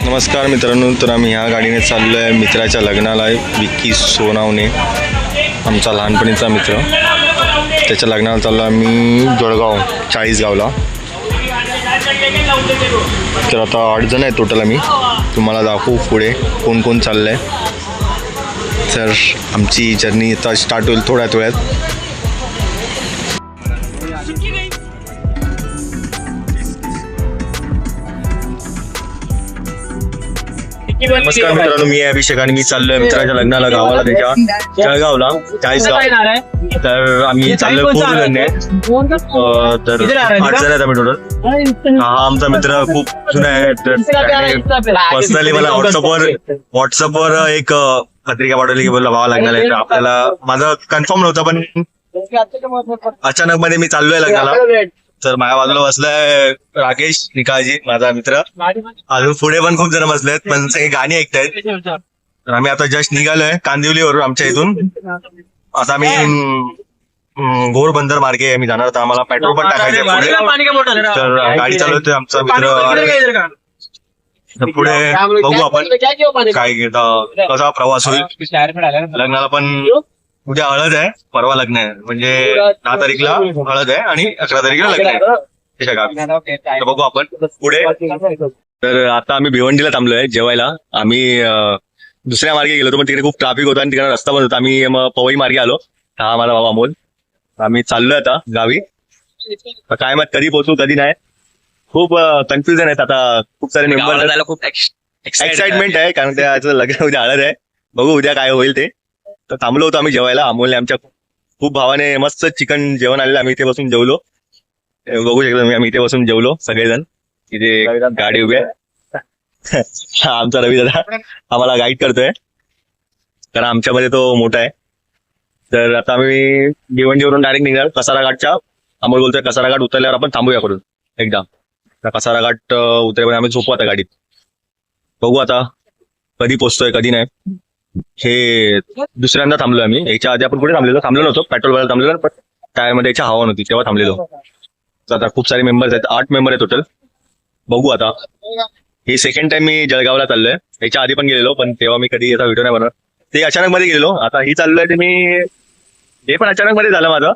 नमस्कार मित्रांनो, तर आम्ही ह्या गाडीने चाललो आहे मित्राच्या लग्नाला. विक्की सोनावणे आमचा लहानपणीचा मित्र, त्याच्या लग्नाला चाललो आम्ही जळगाव चाळीसगावला. तर आता 8 जण आहेत टोटल. आम्ही तुम्हाला दाखवू पुढे कोण कोण चाललं आहे. तर आमची जर्नी आता स्टार्ट होईल थोड्याच वेळात. नमस्कार मित्रांनो, मी अभिषेक आणि मी चाललोय मित्राच्या लग्नाला गावाला, त्याच्या जळगावला चाळीसगाव. तर आम्ही चाललोय 4 जण आहेत. तर 8 जण आहेत आम्ही टोटल. हा आमचा मित्र खूप जुना आहे. तर पर्सनली मला व्हॉट्सअपवर एक पत्रिका पाठवली की बोलला भावा लग्नाला आहे. तर आपल्याला माझं कन्फर्म नव्हतं, पण अचानक मध्ये मी चाललोय लग्नाला. तर माझ्या बाजूला बसलाय राकेश निकाळजी, माझा मित्र. अजून पुढे पण खूप जण बसलेत, पण सगळी गाणी ऐकतायत. तर आम्ही आता जस्ट निघालोय कांदिवलीवरून आमच्या इथून. आता आम्ही घोरबंदर मार्गे आम्ही जाणार. तर आम्हाला पेट्रोल पण टाकायचंय पुढे. तर गाडी चालवतोय आमचा मित्र. तर पुढे बघू आपण काय कसा प्रवास होईल. लग्नाला पण उद्या हळद आहे, परवा लग्न आहे. म्हणजे 10 तारीखला हळद आहे आणि 11 तारीखला लग्न आहे त्याच्या गावी. तर बघू आपण पुढे. तर आता आम्ही भिवंडीला थांबलोय जेवायला. आम्ही दुसऱ्या मार्गे गेलो होतो, पण तिकडे खूप ट्रॅफिक होता आणि तिकडे रस्ता बंद होता. आम्ही पवई मार्गे आलो. हा माझा भाऊ अमोल. आम्ही चाललोय आता गावी. काय मग कधी पोहोचू कधी नाही, खूप कन्फ्युजन आहेत. आता खूप सारे मेंबर, खूप एक्साइटमेंट आहे कारण त्याचं लग्न उद्या हळद आहे. बघू उद्या काय होईल ते. तर थांबलो होतो आम्ही जेवायला. अमोलने आमच्या खूप भावाने मस्त चिकन जेवण आलेलं. आम्ही इथे बसून जेवलो. बघू शकतो तुम्ही, आम्ही इथे बसून जेवलो सगळेजण. इथे गाडी उभी आहे. हा आमचा रवी दादा आम्हाला गाईड करतोय, कारण आमच्यामध्ये तो मोठा आहे. तर आता आम्ही भिवंडीवरून डायरेक्ट निघाल कसारा घाटच्या. अमोल बोलतोय कसारा घाट उतरल्यावर आपण थांबूया करून एकदा. कसारा घाट उतरेपर्यंत आम्ही झोपू आता गाडीत. बघू आता कधी पोचतोय कधी नाही. हे दुसऱ्यांदा थांबलो आम्ही. याच्या आधी आपण कुठे थांबलो नव्हतो, पेट्रोल भरायला थांबलेलो, पण टायरमध्ये याच्या हवा नव्हती तेव्हा थांबलेलो. आता खूप सारे मेंबर्स आहेत, 8 मेंबर आहेत टोटल. बघू आता. हे सेकंड टाइम मी जळगावला चाललोय. याच्या आधी पण गेलेलो, पण तेव्हा मी कधी याचा व्हिडिओ नाही बनवत. ते अचानक मध्ये गेलेलो. आता ही चाललोय ते मी, हे पण अचानक मध्ये झालं माझं.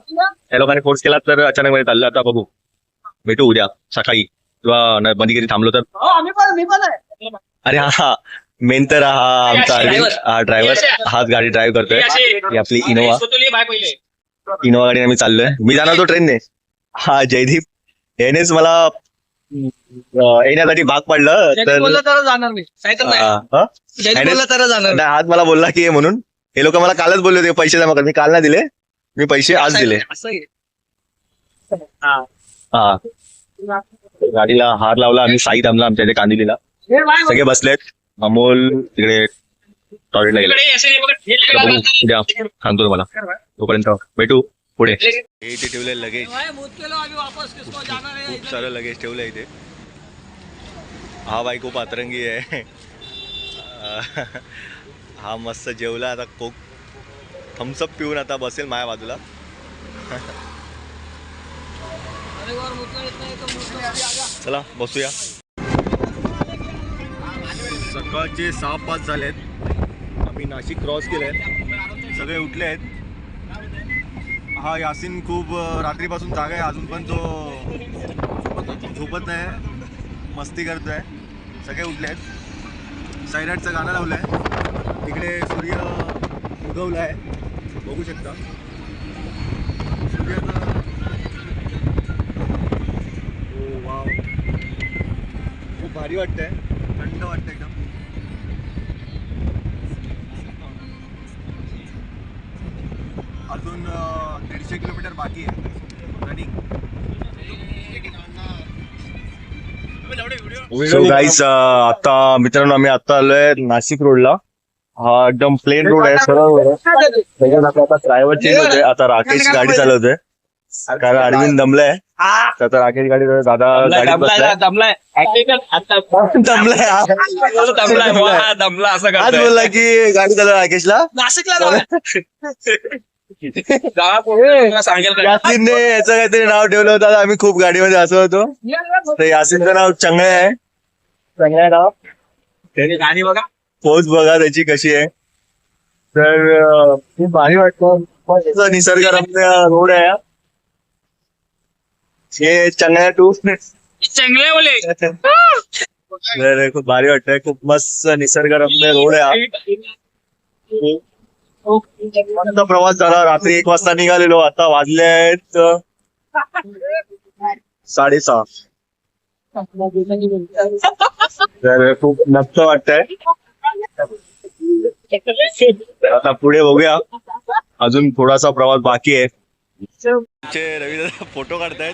या लोकांनी फोर्स केला तर अचानक मध्ये चाललं. आता बघू, भेटू उद्या सकाळी किंवा मध्ये कधी थांबलो तर. अरे हा मेन तर हा आमचा हा ड्रायव्हर, हाच गाडी ड्राईव्ह करतोय. ही आपली इनोवा गाडी आम्ही चाललोय. मी जाणार तो ट्रेनने. हा जयदीप यानेच मला येण्यासाठी भाग पडलं. तर हाच मला बोलला की म्हणून. हे लोक मला कालच बोलले होते पैसे जमा कर. मी काल नाही दिले, मी पैसे आज दिले. हा गाडीला हार लावला आम्ही. साई थांबला आमच्या इथे कांदिवलीला. सगळे बसलेत. अमोल तिकडे टॉयलेटला गेले. उद्या सांगतो तुम्हाला. तोपर्यंत भेटू पुढे. हे इथे ठेवलंय लगेज, खूप सारं लगेज ठेवलंय इथे. हा बाई खूप अतरंगी आहे. हा मस्त जेवला. आता कोक थम्सअप पिऊन आता बसेल माझ्या बाजूला. चला बसूया. सकाळचे 6-5 झालेत. आम्ही नाशिक क्रॉस केलंय. सगळे उठले आहेत. हा यासिन खूप रात्रीपासून जागा आहे, अजून पण तो झोपत नाही, मस्ती करतोय. सगळे उठले आहेत. सैराटचं गाणं लावलंय. तिकडे सूर्य उगवलाय, बघू शकता. सूर्याचं वाव, खूप भारी वाटतंय, थंड वाटतं एकदम. अजून 150 किलोमीटर बाकी आहे रनिंग. सो गाईस, आता मित्रांनो आम्ही आता आलोय नाशिक रोडला. हा एकदम प्लेन रोड आहे, सरळ. आता ड्रायव्हर चेंज होते. आता राकेश गाडी चालवतोय कारण अरविंद दमलाय. आता राकेश गाडी, दादा गाडी बसलाय. दमलाय आज बोलला की गाडी चालव राकेशला नाशिकला. यासिनने याचं काहीतरी नाव ठेवलं होतं. आम्ही खूप गाडीमध्ये असं होतो. तर यासिनचं नाव चंगळे आहे. चंगळे नाव. आणि बघा पोच बघा त्याची कशी आहे. तर खूप भारी वाटतं. निसर्गरम्य रोड आहे हे चंगळ्या टू चांगले बोले तर खूप भारी वाटतंय. खूप मस्त निसर्गरम्य रोड आहे. मस्त प्रवास झाला. रात्री 1 वाजता निघालेलो. आता वाजले आहेत 6:30. तर खूप मस्त वाटतंय. आता पुढे बघूया. अजून थोडासा प्रवास बाकी आहे. रविदादा फोटो काढतायत.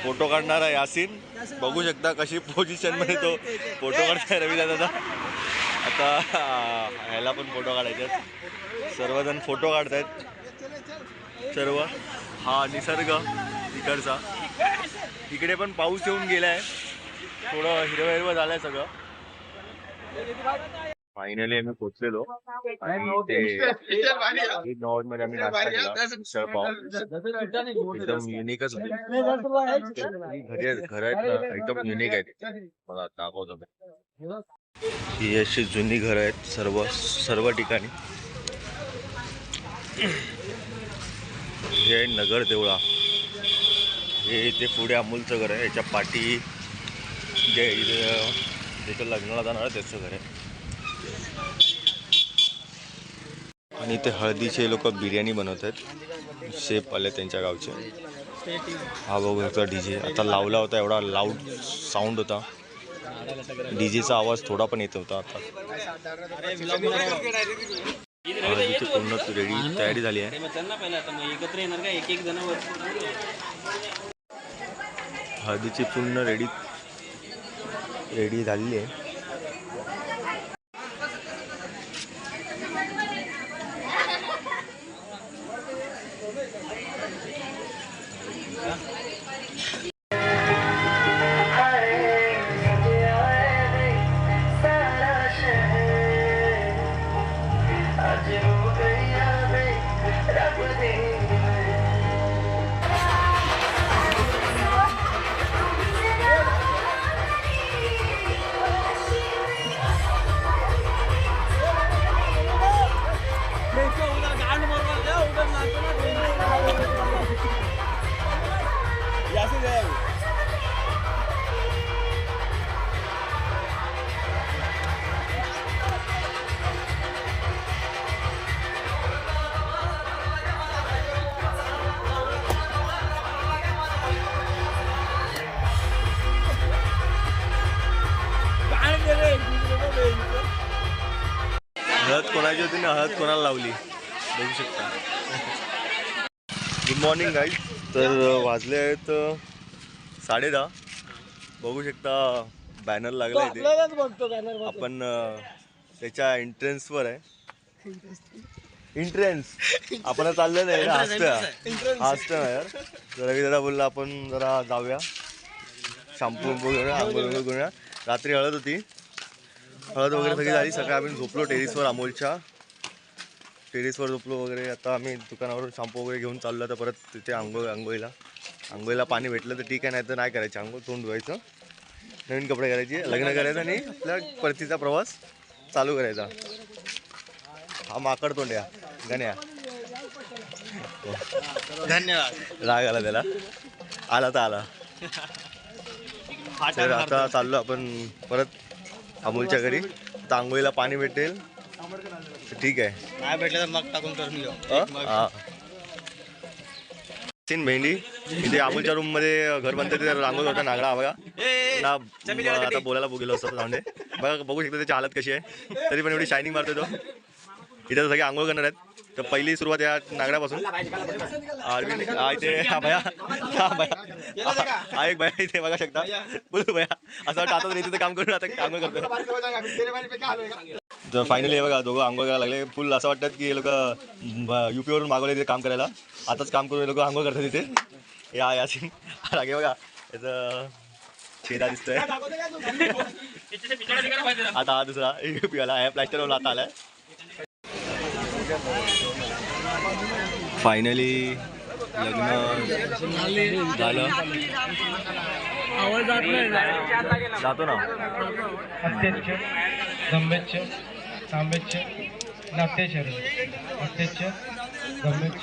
फोटो काढणारा यासीन बघू शकता कशी पोझिशन मध्ये तो फोटो काढताय रविदादा. आता ह्याला पण फोटो काढायचे. सर्वजण फोटो काढतायत सर्व. हा निसर्ग तिकडचा. इकडे पण पाऊस येऊन गेलाय. थोडं हिरवं हिरवं झालंय सगळं. फायनली आम्ही पोहोचलेलो. मध्ये आम्ही नाश्ता केला. मिसळ पाव एकदम युनिकच होते. घर आहेत ना एकदम युनिक आहेत. मला दाखवतो. ही अशी जुनी घर आहेत सर्व ठिकाणी. हे नगर देवळा. हे इथे पुढे अमूलचं घर आहे. याच्या पाठी जे त्याचं लग्नाला जाणार आहे त्याचं घर आहे. आणि इथे हळदीचे लोक बिर्याणी बनवत आहेत. शेफ आले त्यांच्या गावचे. हा बघा डीजे आता लावला होता. एवढा लाऊड साऊंड होता. डीजेचा आवाज थोडा पण येत होता. आता हळदीची पूर्ण तयारी झाली आहे. हळदीची पूर्ण रेडी झालेली आहे. हळद कोणाची होती ना हळद कोणाला लावली बघू शकता. Good morning guys. तर वाजले आहेत 10:30. बघू शकता बॅनर लागला इथे. आपण त्याच्या एंट्रन्सवर आहे. आपण चाललं नाही हसतं ना यार. रविदादा बोलला आपण जरा जाऊया शॅम्पू घेऊया आंघोळ घेऊया. रात्री हळद होती. हळद वगैरे सगळी झाली. सकाळी आम्ही झोपलो टेरिसवर. अमोलच्या टेरिसवर झोपलो वगैरे. आता आम्ही दुकानावरून शॅम्पू वगैरे घेऊन चाललो. तर परत तिथे आंघोळीला पाणी भेटलं तर ठीक आहे. नाही तर नाही करायचं. आंघोळ तोंड धुवायचं. नवीन कपडे घालायचे. लग्न करायचं आणि आपल्या परतीचा प्रवास चालू करायचा. हा माकड तोंड या गण्या. धन्यवाद. राग आला त्याला. आला तर आला. तर आता चाललो आपण परत अमोलच्या घरी. आता आंघोळीला पाणी भेटेल ठीक आहे. नाही भेटलं तर मग टाकून करून घेऊ. भेंडी इथे अमोलच्या रूम मध्ये घर बनते. तिथे रांगोळ होता नागडा बघा. आता बोलायला गेलो असं जाऊन दे. बघा बघू शकता त्याची हालत कशी आहे. तरी पण एवढी शायनिंग मारतो तो. इथे सगळे आंघोळ करणार आहेत. तर पहिली सुरुवात या नागड्यापासून. इथे हा एक भया इथे बघा शकता. बोलू भया असं वाटतं आता इथे काम करून आता आंघोळ करतो. तर फायनली हे बघा दोघं आंघोळ करायला लागले. फुल असं वाटतात की हे लोक UP वरून मागवले तिथे काम करायला. आताच काम करून हे लोक आंघोळ करतात तिथे. यासीन रागे बघा याचं छेदा दिसतोय. आता हा दुसरा UP वाला आहे. प्लॅस्टरवाला आता आलाय. फायनली लग्न झालं. जातो ना गम्यच्च काम्यच्च नाट्यचरण नाट्यच्च गम्यच्च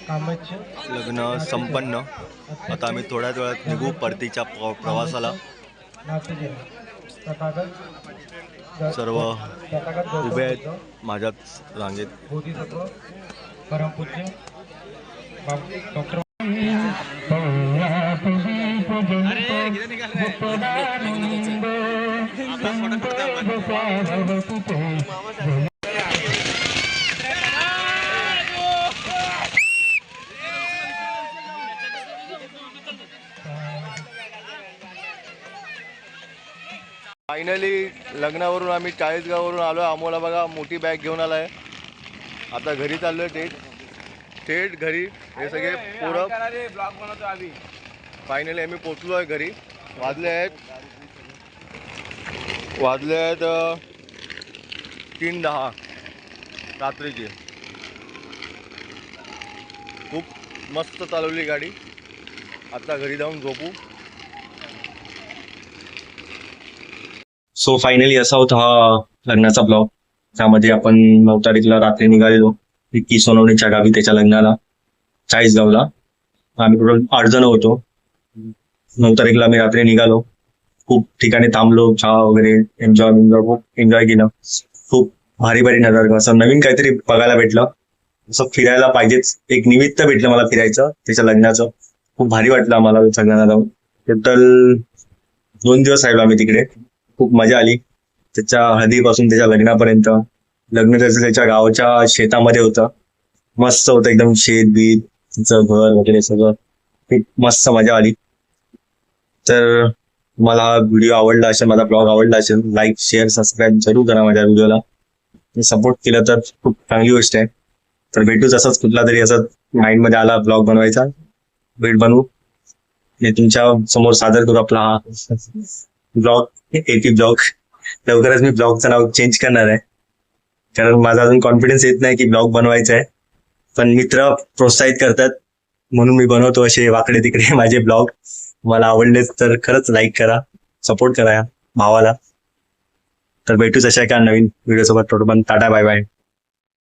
काम्यच्च लग्न संपन्न. आता आम्ही थोड्याच वेळात निघू परतीच्या प्रवासाला. नाट्यचरण तथागत सर्व तथागत गौतम उभे आहेत बुद्ध, माझ्याच रांगेत. बोधिसत्व परमपूज्य डॉक्टर फायनली लग्नावरून आम्ही चाळीसगाववरून आलो. आम्हाला बघा मोठी बॅग घेऊन आलाय. आता घरी चाललोय थेट घरी. हे सगळे पोरं फायनली आम्ही पोचलो आहे घरी. वाजले आहेत 3:10 रात्रीचे. खूप मस्त चालवली गाडी. आता घरी जाऊन झोपू. सो फायनली असा होता हा लग्नाचा ब्लॉग. त्यामध्ये आपण 9 तारीखला रात्री निघालेलो विक्की सोनवणेच्या गावी त्याच्या लग्नाला चाळीसगावला. आम्ही टोटल 8 जण होतो. 9 तारीखला आम्ही रात्री निघालो. खूप ठिकाणी थांबलो, चहा वगैरे खूप एन्जॉय केलं. खूप भारी नजर, असं नवीन काहीतरी बघायला भेटलं. असं फिरायला पाहिजेच. एक निमित्त भेटलं मला फिरायचं त्याच्या लग्नाचं. खूप भारी वाटलं आम्हाला लग्नाला जाऊन. टोटल 2 दिवस राहिलो आम्ही तिकडे. खूप मजा आली. त्याच्या हळदीपासून त्याच्या लग्नापर्यंत. लग्न त्याचं त्याच्या गावाच्या शेतामध्ये होतं. मस्त होतं एकदम. शेत बीत त्याचं घर वगैरे सगळं खूप मस्त मजा आली. तर मला हा व्हिडिओ आवडला असेल, माझा ब्लॉग आवडला असेल, लाईक शेअर सबस्क्राईब जरूर करा माझ्या व्हिडिओला. सपोर्ट केलं तर खूप चांगली गोष्ट आहे. तर भेटूच असंच कुठला तरी असं माइंडमध्ये आला ब्लॉग बनवायचा, भेट बनवू. हे तुमच्या समोर सादर करू आपला हा ब्लॉग, एटी ब्लॉग. लवकरच मी ब्लॉगचं नाव चेंज करणार आहे, कारण माझा अजून कॉन्फिडन्स येत नाही की ब्लॉग बनवायचा आहे. पण मित्र प्रोत्साहित करतात म्हणून मी बनवतो असे वाकडे तिकडे माझे ब्लॉग. मला आवडलेच तर खरंच लाईक करा, सपोर्ट करा या भावाला. तर भेटूच अशा एका नवीन व्हिडिओ सोबत. Tata bye bye.